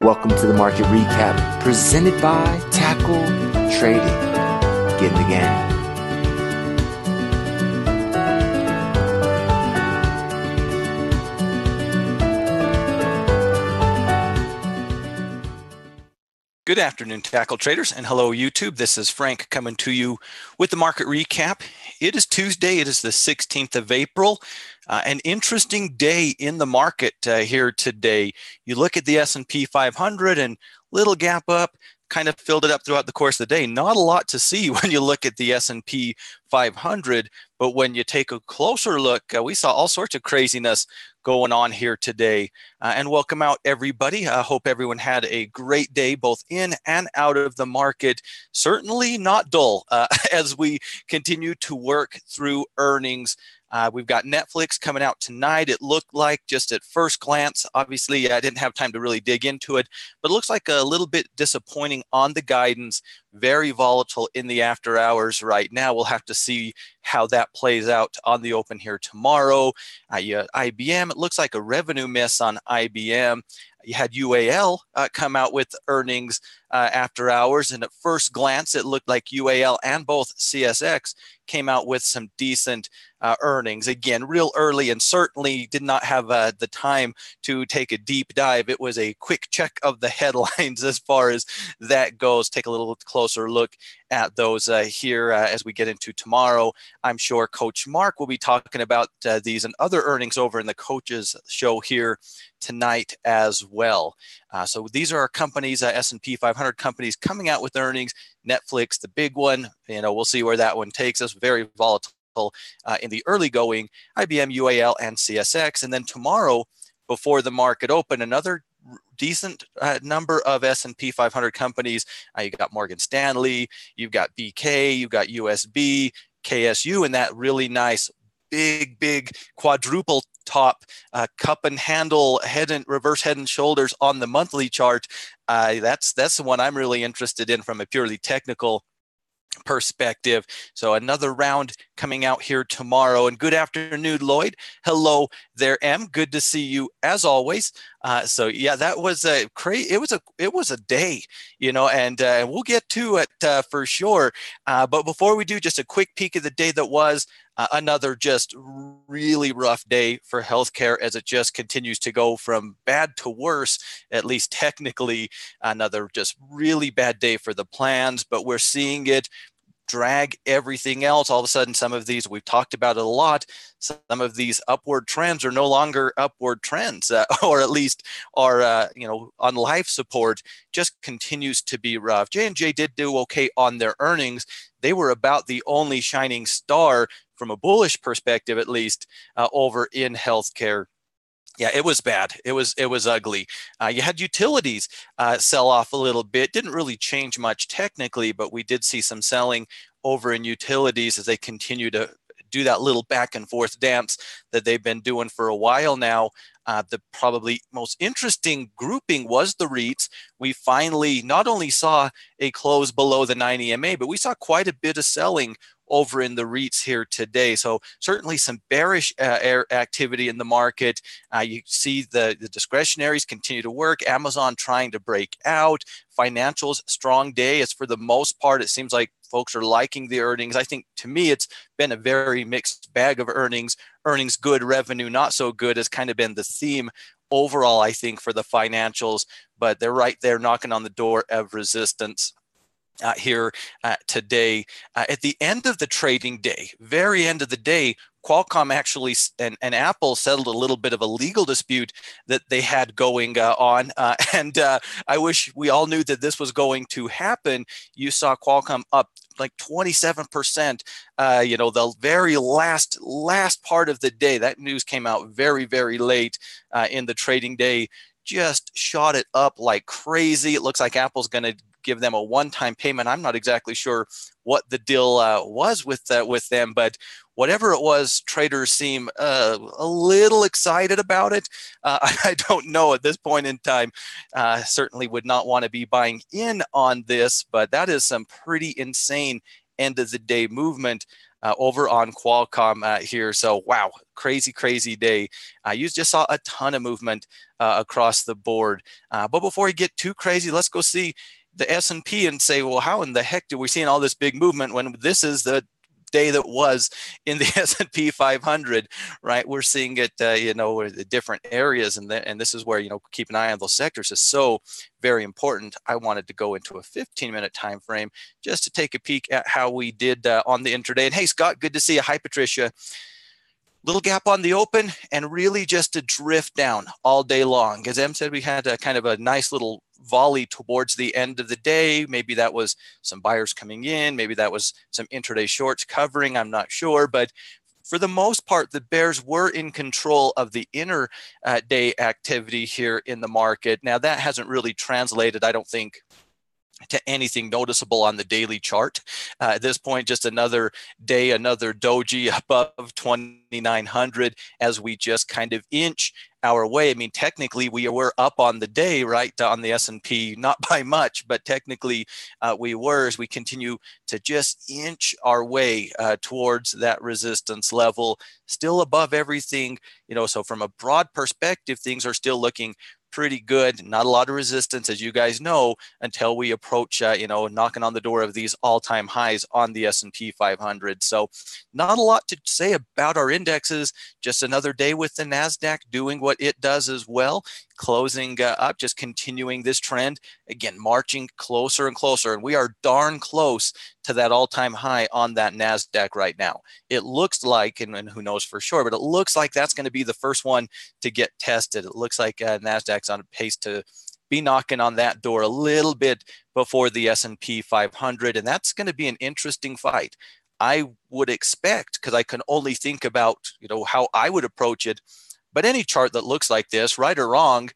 Welcome to the market recap presented by Tackle Trading. Get in the game. Good afternoon, Tackle Traders, and hello, YouTube. This is Frank coming to you with the market recap. It is Tuesday. It is the 16th of April. An interesting day in the market here today. You look at the S&P 500 and little gap up, kind of filled it up throughout the course of the day. Not a lot to see when you look at the S&P 500, but when you take a closer look, we saw all sorts of craziness going on here today. And welcome out, everybody. I hope everyone had a great day, both in and out of the market. Certainly not dull as we continue to work through earnings. We've got Netflix coming out tonight. It looked like, just at first glance, obviously I didn't have time to really dig into it, but it looks like a little bit disappointing on the guidance. Very volatile in the after hours right now. We'll have to see how that plays out on the open here tomorrow. IBM, it looks like a revenue miss on IBM. You had UAL come out with earnings after hours, and at first glance, it looked like UAL and both CSX came out with some decent earnings. Again, real early, and certainly did not have the time to take a deep dive. It was a quick check of the headlines as far as that goes. Take a little closer look at those here as we get into tomorrow. I'm sure Coach Mark will be talking about these and other earnings over in the Coaches Show here tonight as well. So these are our companies, S&P 500 companies coming out with earnings. Netflix, the big one, we'll see where that one takes us. Very volatile in the early going. IBM, UAL, and CSX. And then tomorrow, before the market open, another decent number of S&P 500 companies. You got Morgan Stanley, you've got BK, you've got USB, KSU, and that really nice big quadruple top cup and handle reverse head and shoulders on the monthly chart. That's the one I'm really interested in from a purely technical perspective. So another round coming out here tomorrow. And good afternoon, Lloyd. Hello there, M. Good to see you as always. So yeah, that was a crazy. It was a day, and we'll get to it for sure. But before we do, just a quick peek of the day that was. Another just really rough day for healthcare as it just continues to go from bad to worse, at least technically. Another just really bad day for the plans, but we're seeing it drag everything else. All of a sudden, some of these, we've talked about it a lot, some of these upward trends are no longer upward trends, or at least are, on life support. Just continues to be rough. J&J did do okay on their earnings. They were about the only shining star from a bullish perspective, at least, over in healthcare. Yeah, it was bad. It was ugly. You had utilities sell off a little bit. Didn't really change much technically, but we did see some selling over in utilities as they continue to do that little back and forth dance that they've been doing for a while now. The probably most interesting grouping was the REITs. We finally not only saw a close below the 9 EMA, but we saw quite a bit of selling over in the REITs here today. So certainly some bearish activity in the market. You see the discretionaries continue to work. Amazon trying to break out. Financials, strong day. It's for the most part, it seems like folks are liking the earnings. I think to me, it's been a very mixed bag of earnings. Earnings good, revenue not so good has kind of been the theme overall, I think, for the financials. But they're right there knocking on the door of resistance. Here today. At the end of the trading day, very end of the day, Qualcomm actually and Apple settled a little bit of a legal dispute that they had going on. And I wish we all knew that this was going to happen. You saw Qualcomm up like 27%, the very last part of the day. That news came out very, very late in the trading day. Just shot it up like crazy. It looks like Apple's going to give them a one-time payment. I'm not exactly sure what the deal was with them, but whatever it was, traders seem a little excited about it. I don't know at this point in time. Certainly would not want to be buying in on this, but that is some pretty insane end of the day movement. over on Qualcomm here. So wow, crazy day. You just saw a ton of movement across the board. But before we get too crazy, let's go see the S&P and say, well, how in the heck do we see all this big movement when this is the day that was in the S&P 500, right? We're seeing it, the different areas, and this is where, keep an eye on those sectors is so very important. I wanted to go into a 15-minute time frame just to take a peek at how we did on the intraday. And hey, Scott, good to see you. Hi, Patricia. Little gap on the open and really just a drift down all day long. As Em said, we had a kind of a nice little volley towards the end of the day. Maybe that was some buyers coming in. Maybe that was some intraday shorts covering. I'm not sure. But for the most part, the bears were in control of the inner day activity here in the market. Now, that hasn't really translated, I don't think, to anything noticeable on the daily chart. At this point, just another day, another doji above 2,900 as we just kind of inch our way. I mean, technically, we were up on the day, right, on the S&P, not by much, but technically we were, as we continue to just inch our way towards that resistance level, still above everything, so from a broad perspective, things are still looking pretty good. Not a lot of resistance, as you guys know, until we approach, knocking on the door of these all-time highs on the S&P 500. So not a lot to say about our indexes. Just another day with the NASDAQ doing what it does as well, closing up, just continuing this trend. Again, marching closer and closer, and we are darn close to that all-time high on that NASDAQ right now. It looks like, and who knows for sure, but it looks like that's going to be the first one to get tested. It looks like NASDAQ's on a pace to be knocking on that door a little bit before the S&P 500, and that's going to be an interesting fight. I would expect, because I can only think about, how I would approach it, but any chart that looks like this, right or wrong,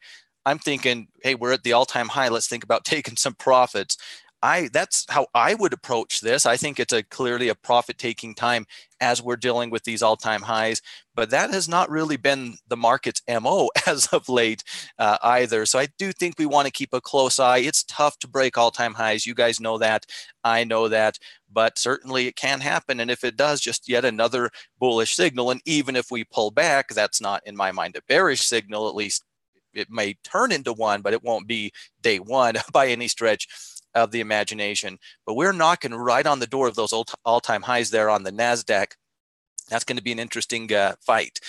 I'm thinking, hey, we're at the all-time high. Let's think about taking some profits. That's how I would approach this. I think it's clearly a profit-taking time as we're dealing with these all-time highs, but that has not really been the market's MO as of late either. So I do think we want to keep a close eye. It's tough to break all-time highs. You guys know that. I know that, but certainly it can happen. And if it does, just yet another bullish signal. And even if we pull back, that's not, in my mind, a bearish signal. At least it may turn into one, but it won't be day one by any stretch of the imagination. But we're knocking right on the door of those all-time highs there on the NASDAQ. That's going to be an interesting fight.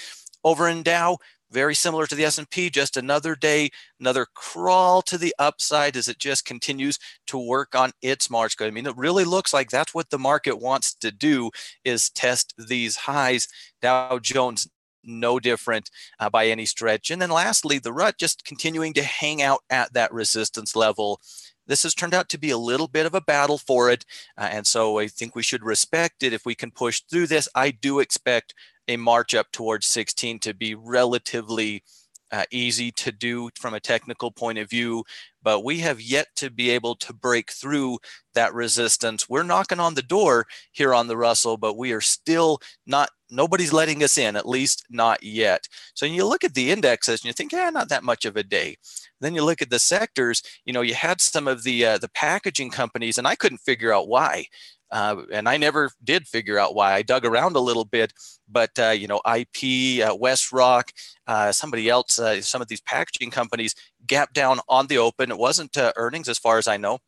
Over in Dow, very similar to the S&P, just another day, another crawl to the upside as it just continues to work on its march. I mean, it really looks like that's what the market wants to do, is test these highs. Dow Jones, no different by any stretch. And then lastly, the rut just continuing to hang out at that resistance level. This has turned out to be a little bit of a battle for it, and so I think we should respect it if we can push through this. I do expect a march up towards 16 to be relatively easy to do from a technical point of view, but we have yet to be able to break through that resistance. We're knocking on the door here on the Russell, but we are still not, nobody's letting us in, at least not yet. So you look at the indexes and you think, not that much of a day. Then you look at the sectors, you had some of the packaging companies, and I couldn't figure out why. And I never did figure out why. I dug around a little bit, but IP, WestRock, somebody else, some of these packaging companies gapped down on the open. It wasn't earnings as far as I know.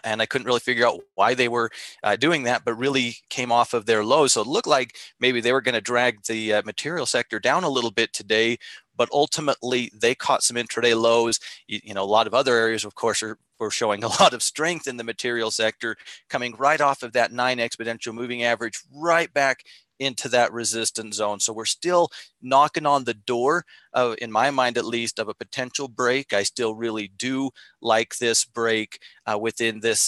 And I couldn't really figure out why they were doing that, but really came off of their lows. So it looked like maybe they were going to drag the material sector down a little bit today, but ultimately they caught some intraday lows. A lot of other areas, of course, were showing a lot of strength in the material sector, coming right off of that 9 exponential moving average, right back into that resistance zone. So we're still knocking on the door of, in my mind at least, of a potential break. I still really do like this break within this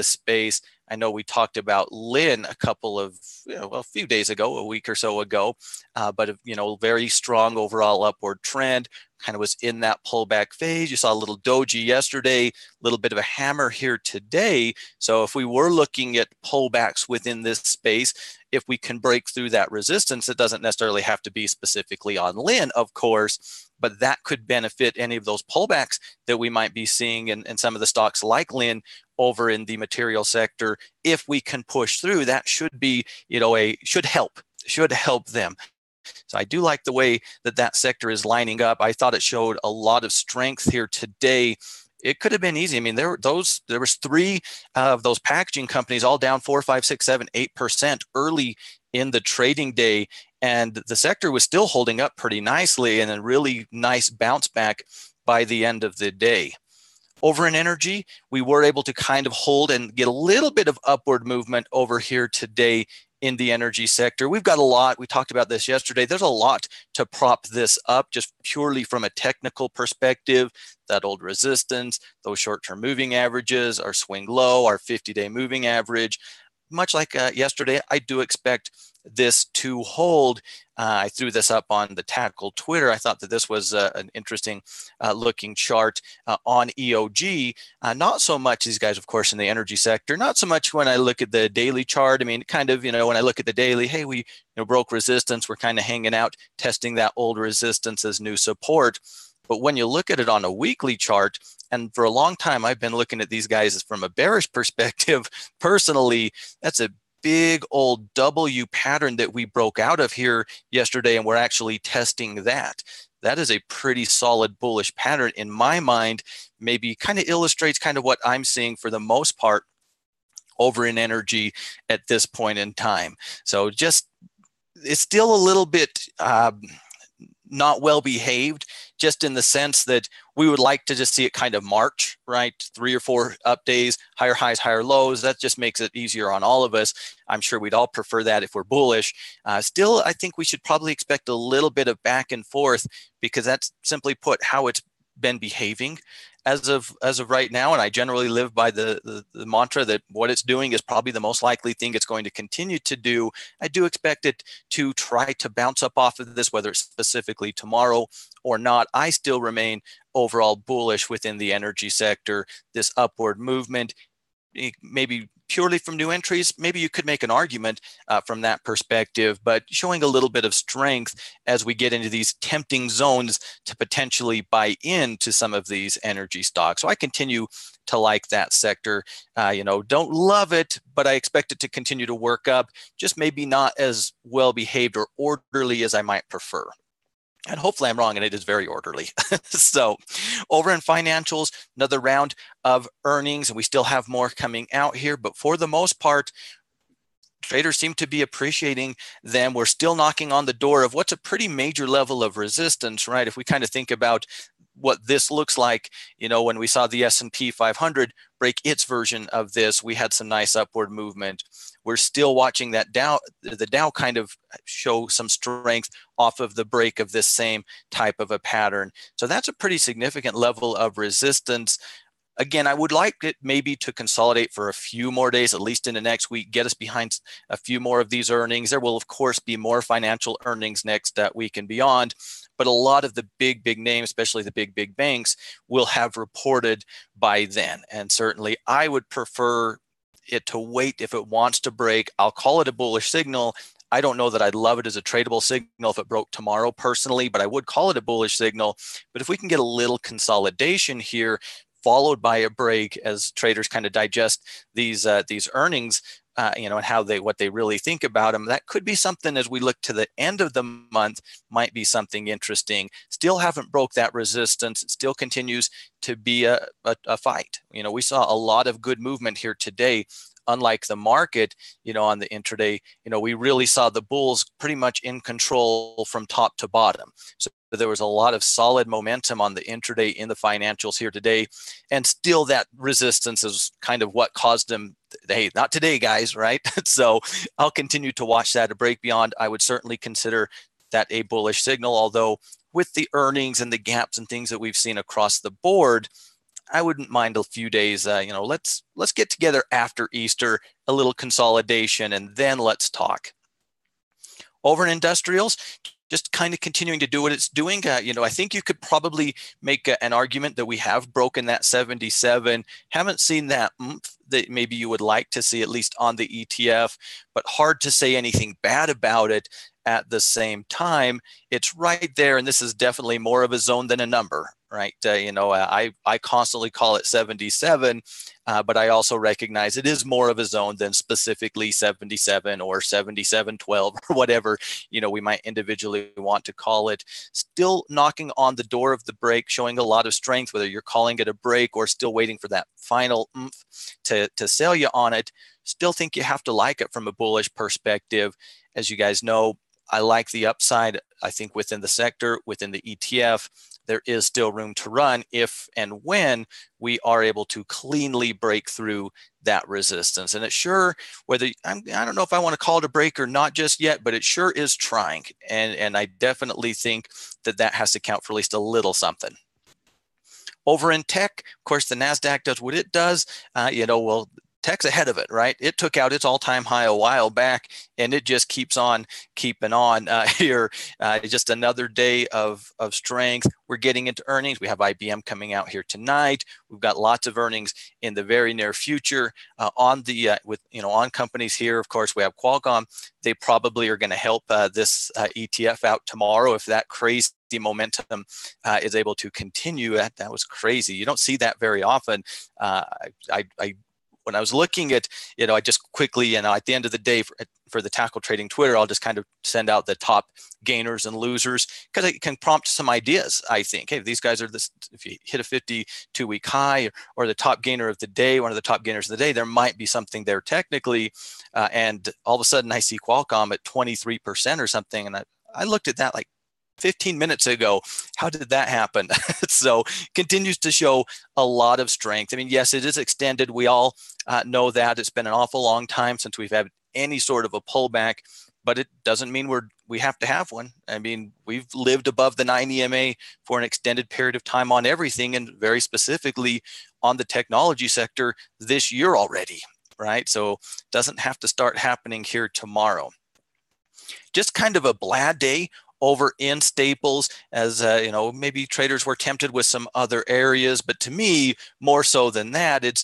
space. I know we talked about Lynn a few days ago, a week or so ago, but very strong overall upward trend. Kind of was in that pullback phase. You saw a little doji yesterday, a little bit of a hammer here today. So if we were looking at pullbacks within this space, if we can break through that resistance, it doesn't necessarily have to be specifically on Lynn, of course, but that could benefit any of those pullbacks that we might be seeing in some of the stocks like Lynn, over in the material sector. If we can push through, that should be, should help them. So I do like the way that that sector is lining up. I thought it showed a lot of strength here today. It could have been easy. I mean, there was three of those packaging companies all down 4, 5, 6, 7, 8% early in the trading day, and the sector was still holding up pretty nicely, and a really nice bounce back by the end of the day. Over in energy, we were able to kind of hold and get a little bit of upward movement over here today in the energy sector. We've got a lot, we talked about this yesterday, there's a lot to prop this up just purely from a technical perspective. That old resistance, those short-term moving averages, our swing low, our 50-day moving average. Much like yesterday, I do expect this to hold. I threw this up on the Tackle Twitter. I thought that this was an interesting looking chart on EOG. Not so much these guys, of course, in the energy sector. Not so much when I look at the daily chart. I mean, kind of, when I look at the daily, hey, we broke resistance. We're kind of hanging out, testing that old resistance as new support. But when you look at it on a weekly chart, and for a long time, I've been looking at these guys from a bearish perspective, personally, that's a big old W pattern that we broke out of here yesterday, and we're actually testing that. That is a pretty solid bullish pattern in my mind, maybe kind of illustrates kind of what I'm seeing for the most part over in energy at this point in time. So just, it's still a little bit not well behaved, just in the sense that we would like to just see it kind of march, right? 3 or 4 up days, higher highs, higher lows. That just makes it easier on all of us. I'm sure we'd all prefer that if we're bullish. Still, I think we should probably expect a little bit of back and forth, because that's simply put how it's been behaving as of right now. And I generally live by the mantra that what it's doing is probably the most likely thing it's going to continue to do. I do expect it to try to bounce up off of this, whether it's specifically tomorrow or not. I still remain overall bullish within the energy sector. This upward movement, maybe purely from new entries, maybe you could make an argument from that perspective, but showing a little bit of strength as we get into these tempting zones to potentially buy into some of these energy stocks. So I continue to like that sector. Don't love it, but I expect it to continue to work up, just maybe not as well behaved or orderly as I might prefer. And hopefully I'm wrong and it is very orderly. So over in financials, another round of earnings, and we still have more coming out here, but for the most part, traders seem to be appreciating them. We're still knocking on the door of what's a pretty major level of resistance, right? If we kind of think about what this looks like, when we saw the S&P 500 break its version of this, we had some nice upward movement. We're still watching that the Dow kind of show some strength off of the break of this same type of a pattern. So that's a pretty significant level of resistance. Again, I would like it maybe to consolidate for a few more days, at least in the next week, get us behind a few more of these earnings. There will, of course, be more financial earnings next week and beyond, but a lot of the big names, especially the big banks, will have reported by then. And certainly I would prefer it to wait. If it wants to break, I'll call it a bullish signal. I don't know that I'd love it as a tradable signal if it broke tomorrow personally, but I would call it a bullish signal. But if we can get a little consolidation here, followed by a break as traders kind of digest these earnings, and what they really think about them, that could be something as we look to the end of the month, might be something interesting. Still haven't broke that resistance. It still continues to be a fight. We saw a lot of good movement here today. Unlike the market, on the intraday, we really saw the bulls pretty much in control from top to bottom. So there was a lot of solid momentum on the intraday in the financials here today. And still that resistance is kind of what caused them, hey, not today, guys, right? So I'll continue to watch that. A break beyond, I would certainly consider that a bullish signal, although with the earnings and the gaps and things that we've seen across the board, I wouldn't mind a few days. Let's get together after Easter, a little consolidation, and then let's talk. Over in industrials, just kind of continuing to do what it's doing. I think you could probably make an argument that we have broken that 77. Haven't seen that oomph that maybe you would like to see, at least on the ETF, but hard to say anything bad about it. At the same time, it's right there, and this is definitely more of a zone than a number, right? I constantly call it 77. but I also recognize it is more of a zone than specifically 77 or 77.12 or whatever, we might individually want to call it. Still knocking on the door of the break, showing a lot of strength, whether you're calling it a break or still waiting for that final oomph to sell you on it. Still think you have to like it from a bullish perspective. As you guys know, I like the upside. I think within the sector, within the ETF, there is still room to run if and when we are able to cleanly break through that resistance. And it sure, I don't know if I want to call it a break or not just yet, but it sure is trying. And I definitely think that has to count for at least a little something. Over in tech, of course, the NASDAQ does what it does. Well, tech's ahead of it, right? It took out its all-time high a while back, and it just keeps on keeping on here. Just another day of strength. We're getting into earnings. We have IBM coming out here tonight. We've got lots of earnings in the very near future on companies here. Of course, we have Qualcomm. They probably are going to help this ETF out tomorrow if that crazy momentum is able to continue. That was crazy. You don't see that very often. When I was looking at, I just quickly, at the end of the day for the Tackle Trading Twitter, I'll just kind of send out the top gainers and losers because it can prompt some ideas. I think, hey, these guys are this. If you hit a 52-week high or the top gainer of the day, one of the top gainers of the day, there might be something there technically. And all of a sudden, I see Qualcomm at 23% or something, and I looked at that like 15 minutes ago. How did that happen? So continues to show a lot of strength. I mean, yes, it is extended. We all know that it's been an awful long time since we've had any sort of a pullback, but it doesn't mean we have to have one. I mean, we've lived above the 9 EMA for an extended period of time on everything, and very specifically on the technology sector this year already, right? So it doesn't have to start happening here tomorrow. Just kind of a blah day over in staples, as maybe traders were tempted with some other areas, but to me, more so than that,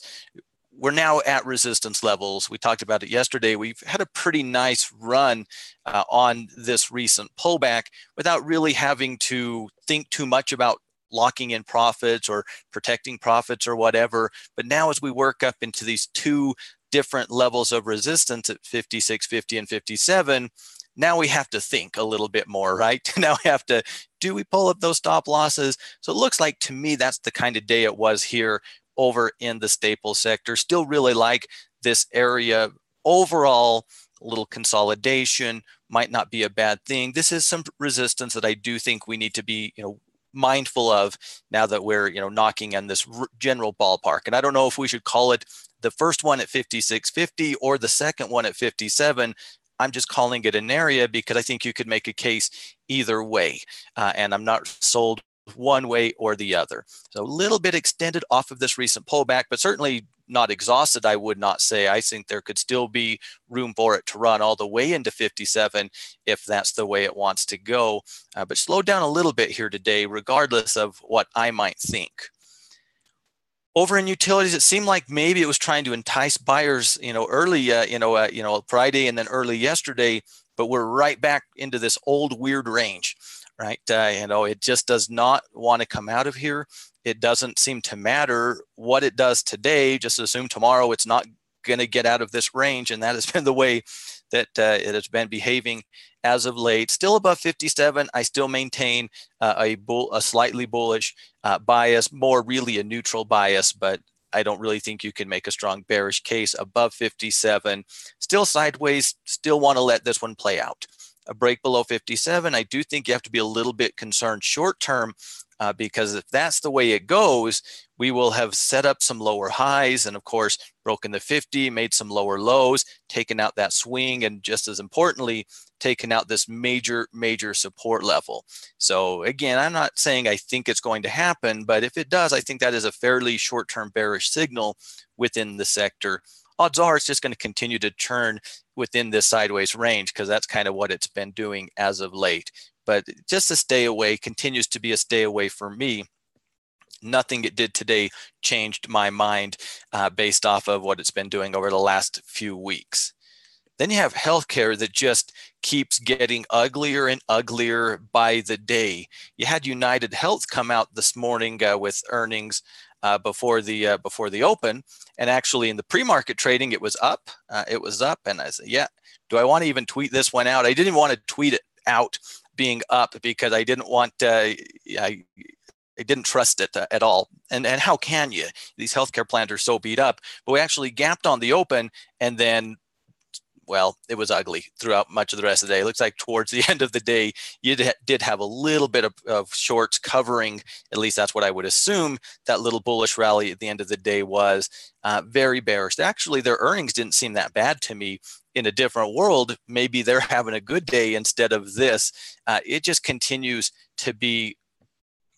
we're now at resistance levels. We talked about it yesterday. We've had a pretty nice run on this recent pullback without really having to think too much about locking in profits or protecting profits or whatever. But now as we work up into these two different levels of resistance at 56.50 and 57, now we have to think a little bit more, right? Now we have to, do we pull up those stop losses? So it looks like to me, that's the kind of day it was here over in the staples sector. Still really like this area overall. A little consolidation might not be a bad thing. This is some resistance that I do think we need to be, mindful of now that we're, knocking on this general ballpark. And I don't know if we should call it the first one at 56.50 or the second one at 57. I'm just calling it an area because I think you could make a case either way. And I'm not sold one way or the other. So a little bit extended off of this recent pullback, but certainly not exhausted, I would not say. I think there could still be room for it to run all the way into 57 if that's the way it wants to go. But slow down a little bit here today, regardless of what I might think. Over in utilities, it seemed like maybe it was trying to entice buyers, early, Friday and then early yesterday, but we're right back into this old weird range, right? It just does not want to come out of here. It doesn't seem to matter what it does today. Just assume tomorrow it's not going to get out of this range, and that has been the way that it has been behaving as of late. Still above 57. I still maintain a slightly bullish bias, more really a neutral bias, but I don't really think you can make a strong bearish case above 57. Still sideways, still want to let this one play out. A break below 57, I do think you have to be a little bit concerned short term because if that's the way it goes, we will have set up some lower highs and, of course, broken the 50, made some lower lows, taken out that swing, and just as importantly, taken out this major support level. So again, I'm not saying I think it's going to happen, but if it does, I think that is a fairly short-term bearish signal within the sector. Odds are it's just going to continue to churn within this sideways range because that's kind of what it's been doing as of late. But just a stay away, continues to be a stay away for me. Nothing it did today changed my mind based off of what it's been doing over the last few weeks. Then you have healthcare that just keeps getting uglier and uglier by the day. You had United Health come out this morning with earnings before the open, and actually in the pre-market trading, it was up. And I said, yeah, do I want to even tweet this one out? I didn't want to tweet it out being up because I didn't want I didn't trust it at all. And how can you? These healthcare plans are so beat up. But we actually gapped on the open, and then, well, it was ugly throughout much of the rest of the day. It looks like towards the end of the day, you did have a little bit of shorts covering. At least that's what I would assume that little bullish rally at the end of the day was. Very bearish. Actually, their earnings didn't seem that bad to me. In a different world, maybe they're having a good day instead of this. It just continues to be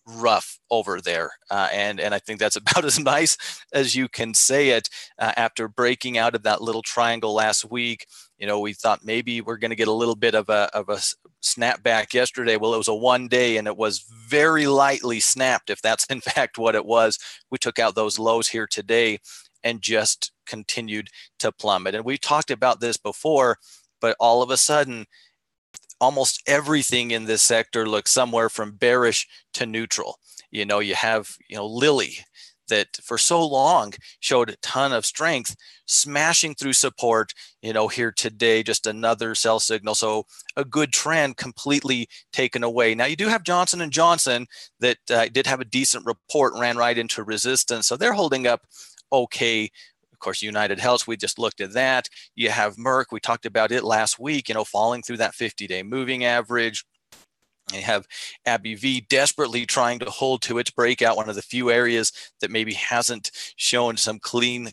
rough over there, and I think that's about as nice as you can say it. After breaking out of that little triangle last week, we thought maybe we're going to get a little bit of a snapback yesterday. Well, it was a one day, and it was very lightly snapped, if that's in fact what it was. We took out those lows here today and just continued to plummet. And we talked about this before, but all of a sudden, almost everything in this sector looks somewhere from bearish to neutral. You have, Lilly, that for so long showed a ton of strength, smashing through support, here today, just another sell signal. So a good trend completely taken away. Now you do have Johnson & Johnson that did have a decent report, ran right into resistance. So they're holding up okay. Of course, United Health, we just looked at that. You have Merck, we talked about it last week, falling through that 50-day moving average. You have AbbVie desperately trying to hold to its breakout, one of the few areas that maybe hasn't shown some clean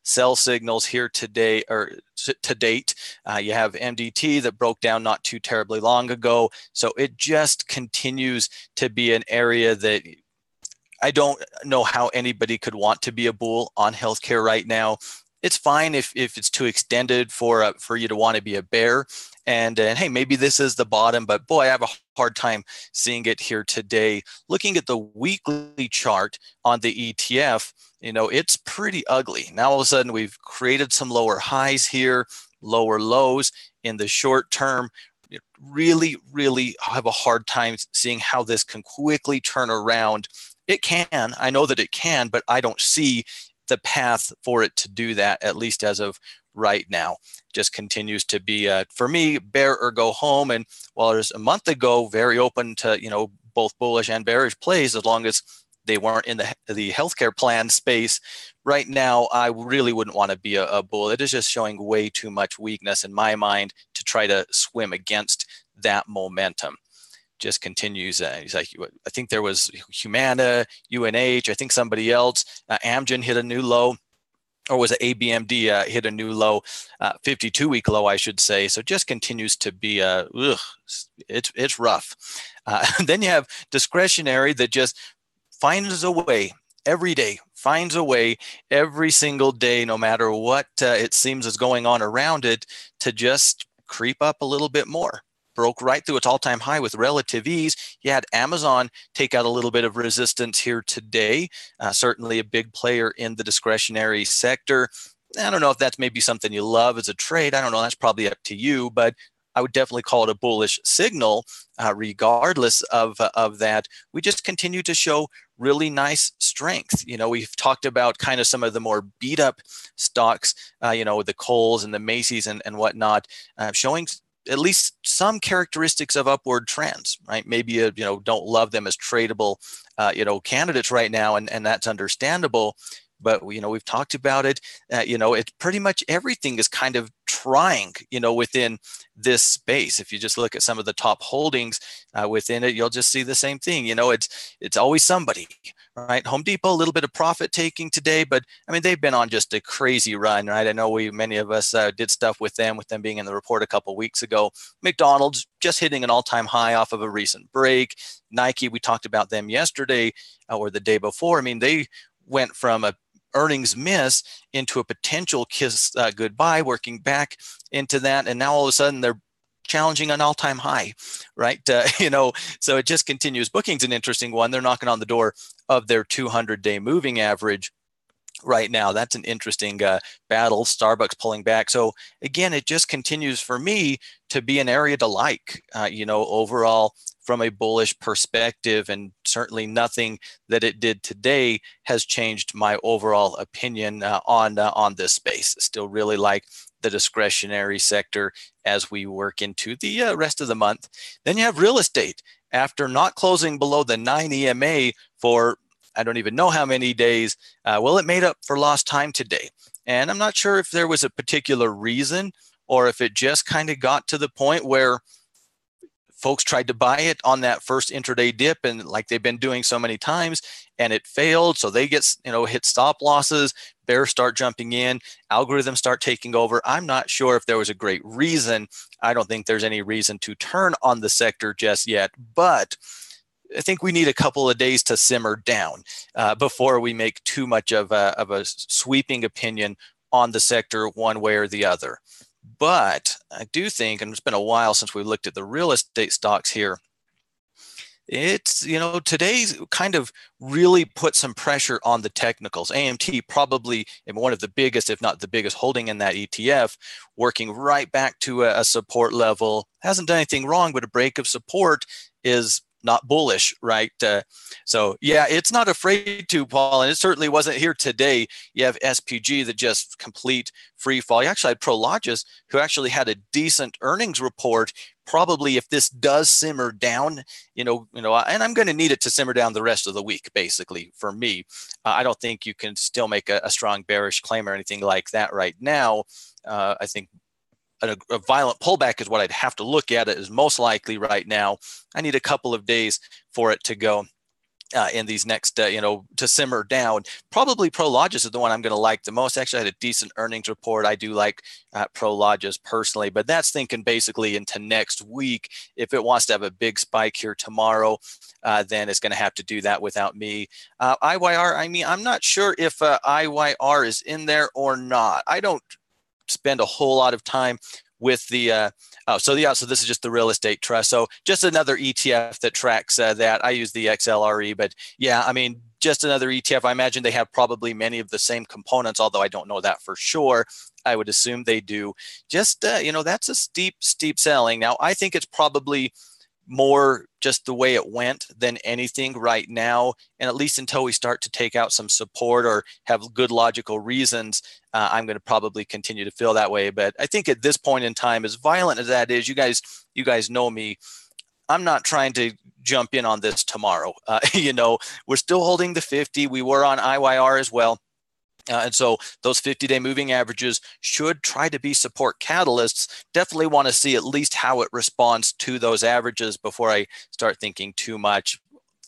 sell signals here today or to date. You have MDT that broke down not too terribly long ago. So it just continues to be an area that I don't know how anybody could want to be a bull on healthcare right now. It's fine if it's too extended for you to want to be a bear. And hey, maybe this is the bottom, but boy, I have a hard time seeing it here today. Looking at the weekly chart on the ETF, it's pretty ugly. Now all of a sudden we've created some lower highs here, lower lows in the short term. Really have a hard time seeing how this can quickly turn around. It can. I know that it can, but I don't see the path for it to do that, at least as of right now. Just continues to be, for me, bear or go home. And while there's a month ago, very open to, both bullish and bearish plays, as long as they weren't in the healthcare plan space. Right now, I really wouldn't want to be a bull. It is just showing way too much weakness in my mind to try to swim against that momentum. Just continues. He's like, I think there was Humana, UNH, I think somebody else, Amgen hit a new low, or was it ABMD hit a new low, 52-week low, I should say. So just continues to be, it's rough. Then you have discretionary that just finds a way every day, finds a way every single day, no matter what it seems is going on around it, to just creep up a little bit more. Broke right through its all-time high with relative ease. You had Amazon take out a little bit of resistance here today. Certainly a big player in the discretionary sector. I don't know if that's maybe something you love as a trade. I don't know. That's probably up to you, but I would definitely call it a bullish signal. Regardless of that, we just continue to show really nice strength. We've talked about kind of some of the more beat up stocks, the Kohl's and the Macy's and whatnot, showing at least some characteristics of upward trends, right? Maybe you don't love them as tradable, candidates right now, and that's understandable. But we've talked about it. It's pretty much everything is kind of trying, within this space. If you just look at some of the top holdings within it, you'll just see the same thing. It's always somebody, right? Home Depot, a little bit of profit taking today, but I mean, they've been on just a crazy run, right? I know many of us did stuff with them being in the report a couple of weeks ago. McDonald's just hitting an all-time high off of a recent break. Nike, we talked about them yesterday or the day before. I mean, they went from a earnings miss into a potential kiss goodbye, working back into that. And now all of a sudden they're challenging an all-time high, right? So it just continues. Booking's an interesting one. They're knocking on the door of their 200-day moving average. right now. That's an interesting battle. Starbucks pulling back. So again, it just continues for me to be an area to like, overall from a bullish perspective, and certainly nothing that it did today has changed my overall opinion on this space. Still really like the discretionary sector as we work into the rest of the month. Then you have real estate. After not closing below the 9 EMA for I don't even know how many days, well, it made up for lost time today. And I'm not sure if there was a particular reason or if it just kind of got to the point where folks tried to buy it on that first intraday dip, and like they've been doing so many times, and it failed. So they get, hit stop losses, bears start jumping in, algorithms start taking over. I'm not sure if there was a great reason. I don't think there's any reason to turn on the sector just yet, but I think we need a couple of days to simmer down before we make too much of a sweeping opinion on the sector one way or the other. But I do think, and it's been a while since we looked at the real estate stocks here, it's, today's kind of really put some pressure on the technicals. AMT probably one of the biggest, if not the biggest holding in that ETF, working right back to a support level. Hasn't done anything wrong, but a break of support is not bullish, right? So yeah, it's not afraid to, Paul, and it certainly wasn't here today. You have SPG that just complete free fall. You actually had Prologis, who actually had a decent earnings report. Probably if this does simmer down, and I'm going to need it to simmer down the rest of the week, basically, for me. I don't think you can still make a strong bearish claim or anything like that right now. I think a violent pullback is what I'd have to look at. It is most likely right now. I need a couple of days for it to go in these next, to simmer down. Probably Prologis is the one I'm going to like the most. Actually, I had a decent earnings report. I do like Prologis personally, but that's thinking basically into next week. If it wants to have a big spike here tomorrow, then it's going to have to do that without me. IYR, I'm not sure if IYR is in there or not. I don't spend a whole lot of time with the so this is just the real estate trust. So just another ETF that tracks that. I use the XLRE, but yeah, just another ETF. I imagine they have probably many of the same components, although I don't know that for sure. I would assume they do. Just that's a steep selling. Now I think it's probably more just the way it went than anything right now. And at least until we start to take out some support or have good logical reasons, I'm going to probably continue to feel that way. But I think at this point in time, as violent as that is, you guys know me, I'm not trying to jump in on this tomorrow. We're still holding the 50. We were on IYR as well. And so those 50-day moving averages should try to be support catalysts. Definitely want to see at least how it responds to those averages before I start thinking too much.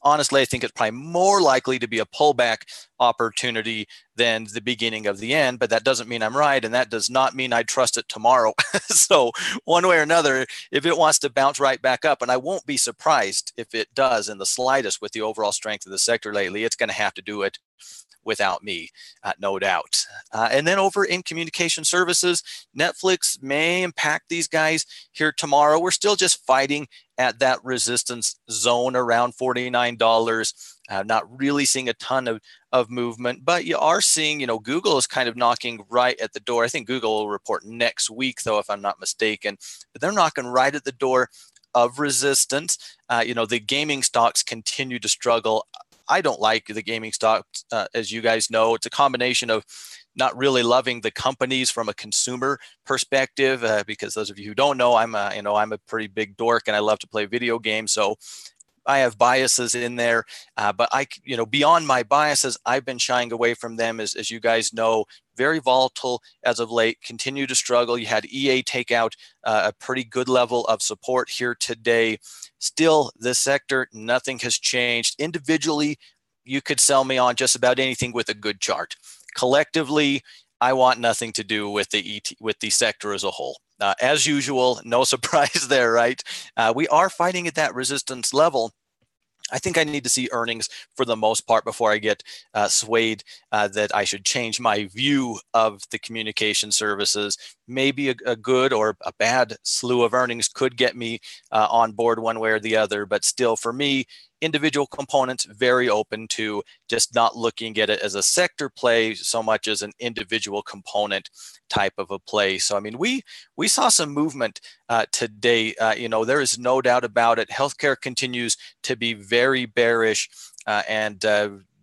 Honestly, I think it's probably more likely to be a pullback opportunity than the beginning of the end, but that doesn't mean I'm right, and that does not mean I trust it tomorrow. So one way or another, if it wants to bounce right back up, and I won't be surprised if it does in the slightest with the overall strength of the sector lately, it's going to have to do it without me, no doubt. And then over in communication services, Netflix may impact these guys here tomorrow. We're still just fighting at that resistance zone around $49. Not really seeing a ton of movement, but you are seeing, Google is kind of knocking right at the door. I think Google will report next week, though, if I'm not mistaken. But they're knocking right at the door of resistance. The gaming stocks continue to struggle. I don't like the gaming stocks, as you guys know. It's a combination of not really loving the companies from a consumer perspective, because those of you who don't know, I'm a pretty big dork and I love to play video games. So I have biases in there, but beyond my biases, I've been shying away from them, as you guys know. Very volatile as of late, continue to struggle. You had EA take out a pretty good level of support here today. Still, this sector, nothing has changed. Individually, you could sell me on just about anything with a good chart. Collectively, I want nothing to do with the sector as a whole. As usual, no surprise there, right? We are fighting at that resistance level. I think I need to see earnings for the most part before I get swayed that I should change my view of the communication services. maybe a good or a bad slew of earnings could get me on board one way or the other. But still, for me, individual components, very open to just not looking at it as a sector play so much as an individual component type of a play. So, I mean, we saw some movement today. There is no doubt about it. Healthcare continues to be very bearish and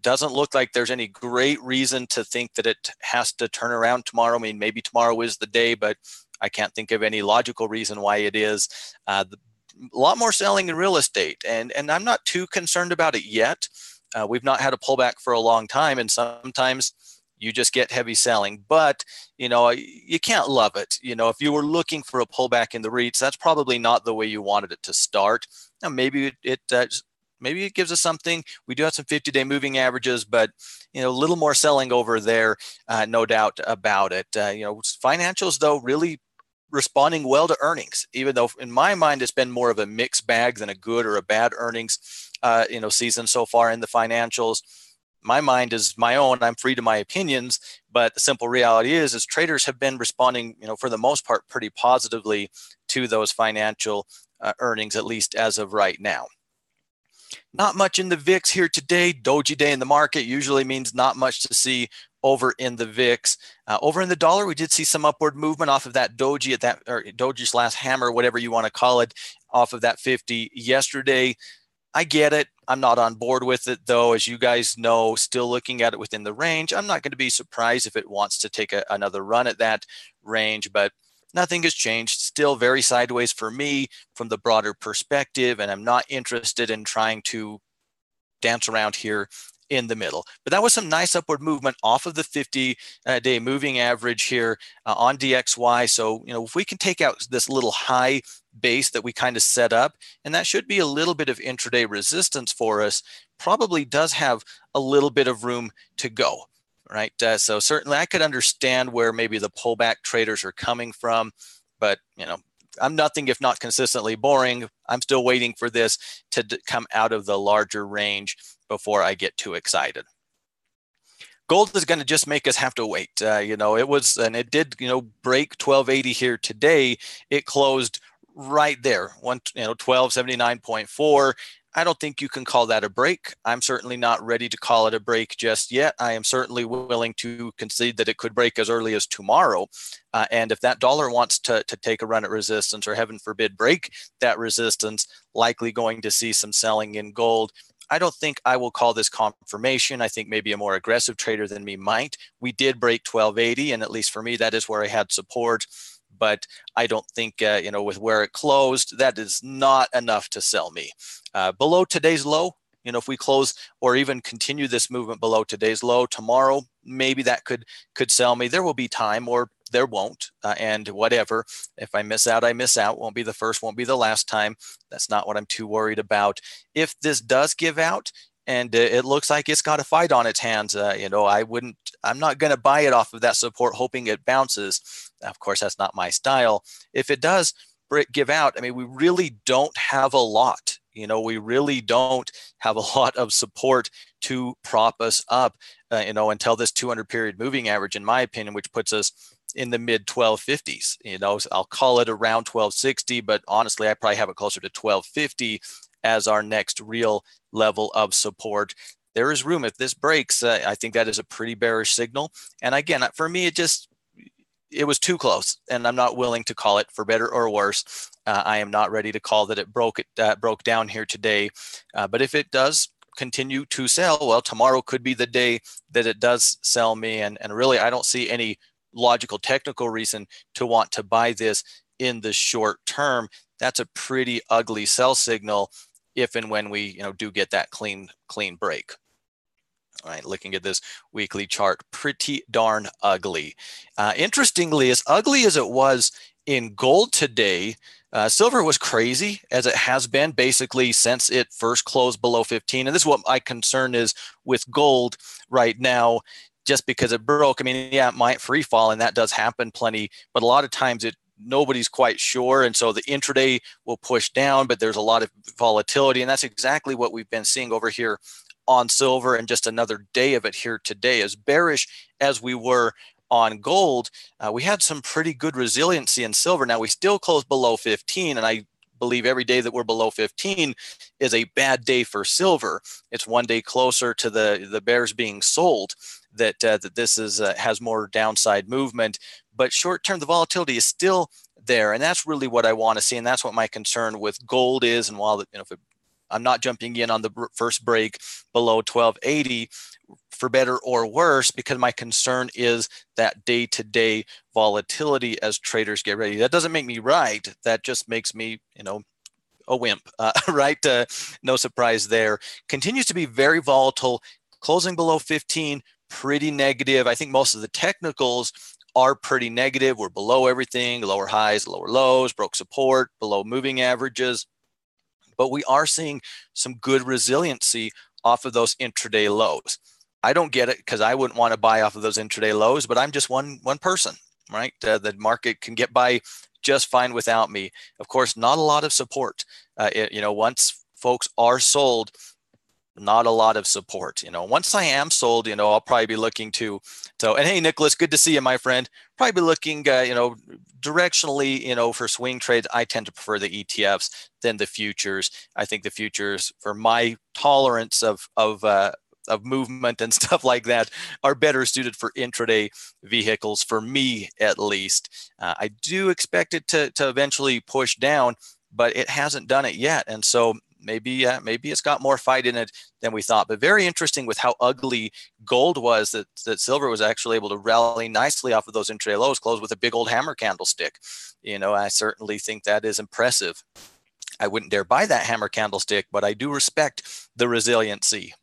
doesn't look like there's any great reason to think that it has to turn around tomorrow. I mean, maybe tomorrow is the day, but I can't think of any logical reason why it is. A lot more selling in real estate, and I'm not too concerned about it yet. We've not had a pullback for a long time, and sometimes you just get heavy selling, but you can't love it. If you were looking for a pullback in the REITs, that's probably not the way you wanted it to start. Now, maybe it gives us something. We do have some 50-day moving averages, but a little more selling over there, no doubt about it. Financials, though, really responding well to earnings, even though in my mind it's been more of a mixed bag than a good or a bad earnings season so far in the financials. My mind is my own. I'm free to my opinions, but the simple reality is traders have been responding, for the most part, pretty positively to those financial earnings, at least as of right now. Not much in the VIX here today. Doji day in the market usually means not much to see over in the VIX. Over in the dollar, we did see some upward movement off of that doji or doji/hammer, whatever you want to call it, off of that 50 yesterday. I get it. I'm not on board with it, though. As you guys know, still looking at it within the range. I'm not going to be surprised if it wants to take another run at that range, but nothing has changed. Still very sideways for me from the broader perspective, and I'm not interested in trying to dance around here in the middle. But that was some nice upward movement off of the 50-day moving average here on DXY. So, if we can take out this little high base that we kind of set up, and that should be a little bit of intraday resistance for us, probably does have a little bit of room to go. Right. So certainly I could understand where maybe the pullback traders are coming from, but, I'm nothing if not consistently boring. I'm still waiting for this to come out of the larger range before I get too excited. Gold is going to just make us have to wait. It did, break 1280 here today. It closed right there, 1279.4. I don't think you can call that a break. I'm certainly not ready to call it a break just yet. I am certainly willing to concede that it could break as early as tomorrow. And if that dollar wants to take a run at resistance, or heaven forbid break that resistance, likely going to see some selling in gold. I don't think I will call this confirmation. I think maybe a more aggressive trader than me might. We did break 1280, and at least for me, that is where I had support. But I don't think, with where it closed, that is not enough to sell me. Below today's low, if we close or even continue this movement below today's low tomorrow, maybe that could sell me. There will be time, or there won't, and whatever. If I miss out, I miss out. Won't be the first, won't be the last time. That's not what I'm too worried about. If this does give out, and it looks like it's got a fight on its hands, I'm not going to buy it off of that support hoping it bounces. Of course, that's not my style. If it does give out, we really don't have a lot. We really don't have a lot of support to prop us up, until this 200 period moving average, in my opinion, which puts us in the mid 1250s. I'll call it around 1260, but honestly, I probably have it closer to 1250 as our next real level of support. There is room. If this breaks, I think that is a pretty bearish signal. And again, for me, it was too close, and I'm not willing to call it for better or worse. I am not ready to call that it broke down here today. But if it does continue to sell, well, tomorrow could be the day that it does sell me. And really, I don't see any logical technical reason to want to buy this in the short term. That's a pretty ugly sell signal if and when we do get that clean break. All right, looking at this weekly chart, pretty darn ugly. Interestingly, as ugly as it was in gold today, silver was crazy, as it has been basically since it first closed below 15. And this is what my concern is with gold right now, just because it broke. Yeah, it might free fall, and that does happen plenty, but a lot of times nobody's quite sure. And so the intraday will push down, but there's a lot of volatility. And that's exactly what we've been seeing over here on silver, and just another day of it here today. As bearish as we were on gold, we had some pretty good resiliency in silver. Now we still closed below 15, and I believe every day that we're below 15 is a bad day for silver. It's one day closer to the bears being sold that this is has more downside movement. But short term, the volatility is still there, and that's really what I want to see, and that's what my concern with gold is. And while I'm not jumping in on the first break below 1280 for better or worse, because my concern is that day-to-day volatility as traders get ready. That doesn't make me right. That just makes me, a wimp, right? No surprise there. Continues to be very volatile, closing below 15, pretty negative. I think most of the technicals are pretty negative. We're below everything, lower highs, lower lows, broke support, below moving averages. But we are seeing some good resiliency off of those intraday lows. I don't get it because I wouldn't want to buy off of those intraday lows, but I'm just one person, right? The market can get by just fine without me. Of course, not a lot of support. Once folks are sold, not a lot of support. Once I am sold, I'll probably be looking and hey, Nicholas, good to see you, my friend. Probably be looking, directionally, for swing trades. I tend to prefer the ETFs than the futures. I think the futures, for my tolerance of movement and stuff like that, are better suited for intraday vehicles, for me at least. I do expect it to eventually push down, but it hasn't done it yet. And so maybe it's got more fight in it than we thought. But very interesting with how ugly gold was, that silver was actually able to rally nicely off of those intraday lows, close with a big old hammer candlestick. I certainly think that is impressive. I wouldn't dare buy that hammer candlestick, but I do respect the resiliency.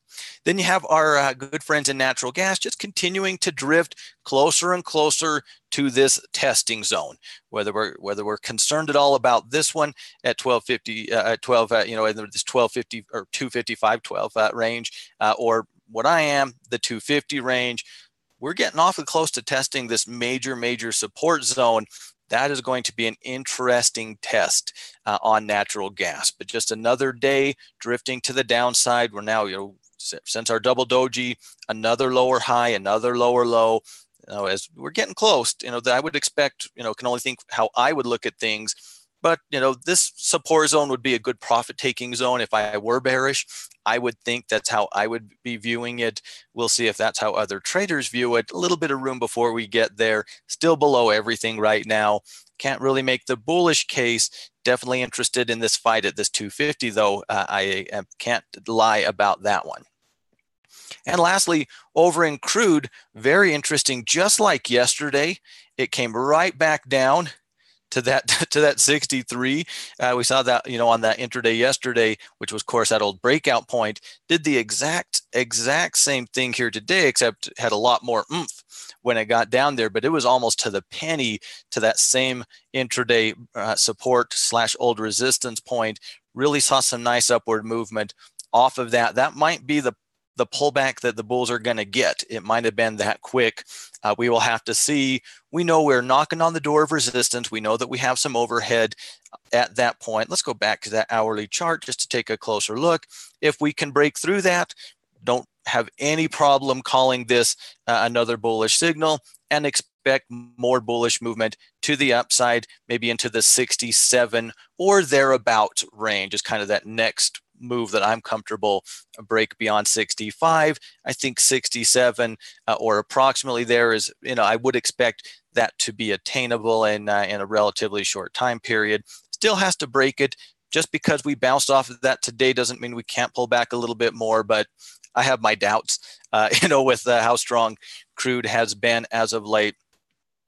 Then you have our good friends in natural gas just continuing to drift closer and closer to this testing zone. Whether we're concerned at all about this one at 1250, at 12, in this 1250 or 255, 12 range, or what I am, the 250 range, we're getting awfully close to testing this major support zone. That is going to be an interesting test on natural gas. But just another day drifting to the downside. We're now, since our double doji, another lower high, another lower low. As we're getting close, that I would expect, can only think how I would look at things. But, this support zone would be a good profit-taking zone if I were bearish. I would think that's how I would be viewing it. We'll see if that's how other traders view it. A little bit of room before we get there. Still below everything right now. Can't really make the bullish case. Definitely interested in this fight at this 250, though. I can't lie about that one. And lastly, over in crude, very interesting. Just like yesterday, it came right back down to that 63. We saw that, on that intraday yesterday, which was, of course, that old breakout point. Did the exact same thing here today, except had a lot more oomph when it got down there. But it was almost to the penny to that same intraday support / old resistance point. Really saw some nice upward movement off of that. That might be the pullback that the bulls are going to get. It might have been that quick. We will have to see. We know we're knocking on the door of resistance. We know that we have some overhead at that point. Let's go back to that hourly chart just to take a closer look. If we can break through that, don't have any problem calling this another bullish signal, and expect more bullish movement to the upside, maybe into the 67 or thereabout range is kind of that next move that I'm comfortable. A break beyond 65. I think 67 or approximately there is, I would expect that to be attainable in a relatively short time period. Still has to break it. Just because we bounced off of that today doesn't mean we can't pull back a little bit more, but I have my doubts, with how strong crude has been as of late.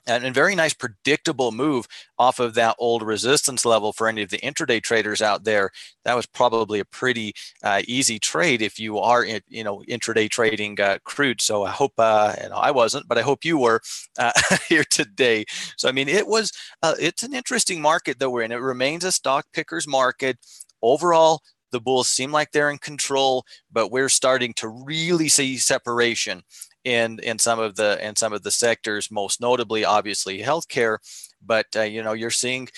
And a very nice predictable move off of that old resistance level for any of the intraday traders out there. That was probably a pretty easy trade if you are, intraday trading crude. So I hope, I wasn't, but I hope you were here today. So, it's an interesting market that we're in. It remains a stock pickers market. Overall, the bulls seem like they're in control, but we're starting to really see separation in some of the sectors, most notably, obviously, healthcare. But you're seeing,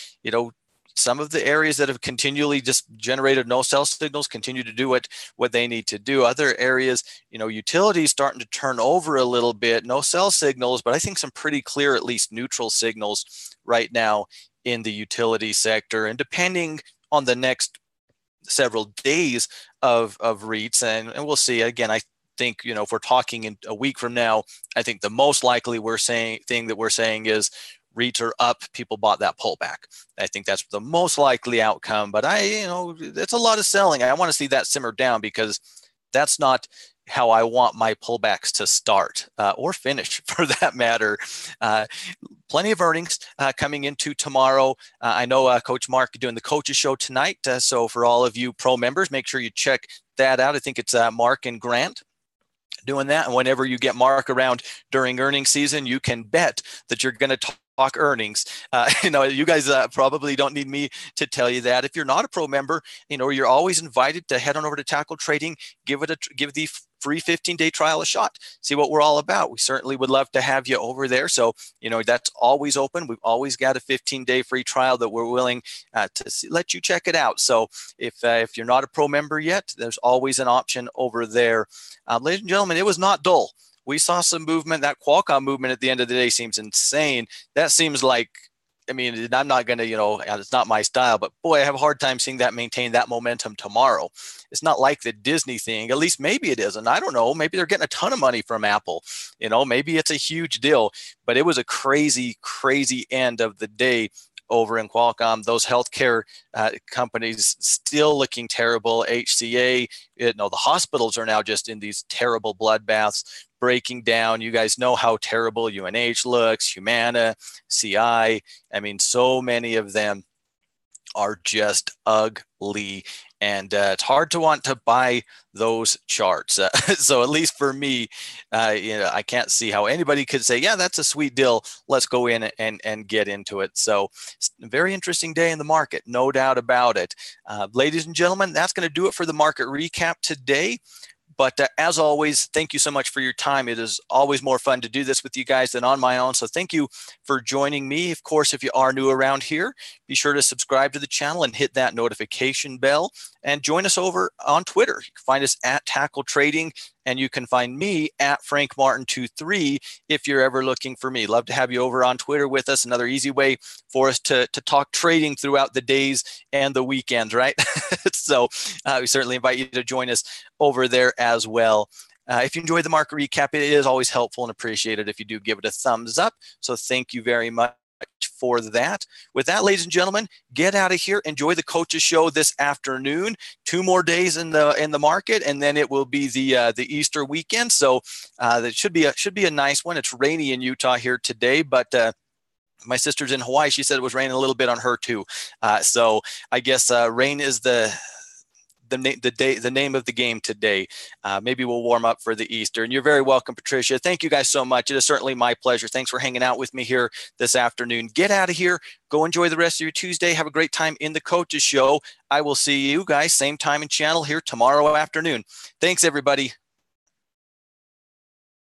some of the areas that have continually just generated no sell signals continue to do what they need to do. Other areas, utilities starting to turn over a little bit, no sell signals, but I think some pretty clear, at least neutral signals right now in the utility sector. And depending on the next several days of REITs, and we'll see. Again, I think, if we're talking in a week from now, I think the most likely thing that we're saying is REITs are up, people bought that pullback. I think that's the most likely outcome, but it's a lot of selling. I want to see that simmer down, because that's not how I want my pullbacks to start or finish, for that matter. Plenty of earnings coming into tomorrow. I know Coach Mark doing the Coaches Show tonight. So for all of you pro members, make sure you check that out. I think it's Mark and Grant doing that. And whenever you get Mark around during earnings season, you can bet that you're going to talk earnings. You guys probably don't need me to tell you that. If you're not a pro member, you're always invited to head on over to Tackle Trading, give the free 15-day trial a shot, see what we're all about. We certainly would love to have you over there. So, that's always open. We've always got a 15-day free trial that we're willing to let you check it out. So if you're not a pro member yet, there's always an option over there. Ladies and gentlemen, it was not dull. We saw some movement. That Qualcomm movement at the end of the day seems insane. That seems like, I'm not going to, it's not my style, but boy, I have a hard time seeing that maintain that momentum tomorrow. It's not like the Disney thing. At least maybe it is. And I don't know, maybe they're getting a ton of money from Apple. Maybe it's a huge deal, but it was a crazy, crazy end of the day over in Qualcomm. Those healthcare companies still looking terrible. HCA, the hospitals are now just in these terrible bloodbaths, breaking down. You guys know how terrible UNH looks, Humana, CI. So many of them are just ugly. And it's hard to want to buy those charts. So at least for me, I can't see how anybody could say, yeah, that's a sweet deal. Let's go in and get into it. So it's a very interesting day in the market, no doubt about it. Ladies and gentlemen, that's going to do it for the market recap today. But as always, thank you so much for your time. It is always more fun to do this with you guys than on my own. So thank you for joining me. Of course, if you are new around here, be sure to subscribe to the channel and hit that notification bell. And join us over on Twitter. You can find us at Tackle Trading, and you can find me at Frank Martin23 if you're ever looking for me. Love to have you over on Twitter with us. Another easy way for us to talk trading throughout the days and the weekends, right? So we certainly invite you to join us over there as well. If you enjoy the market recap, it is always helpful and appreciated if you do give it a thumbs up. So thank you very much for that. With that, ladies and gentlemen, get out of here. Enjoy the Coaches Show this afternoon. 2 more days in the market, and then it will be the Easter weekend. So that should be a nice one. It's rainy in Utah here today, but my sister's in Hawaii. She said it was raining a little bit on her too. So I guess rain is the name of the game today. Maybe we'll warm up for the Easter. And you're very welcome, Patricia. Thank you guys so much. It is certainly my pleasure. Thanks for hanging out with me here this afternoon. Get out of here. Go enjoy the rest of your Tuesday. Have a great time in the Coaches Show. I will see you guys same time and channel here tomorrow afternoon. Thanks, everybody.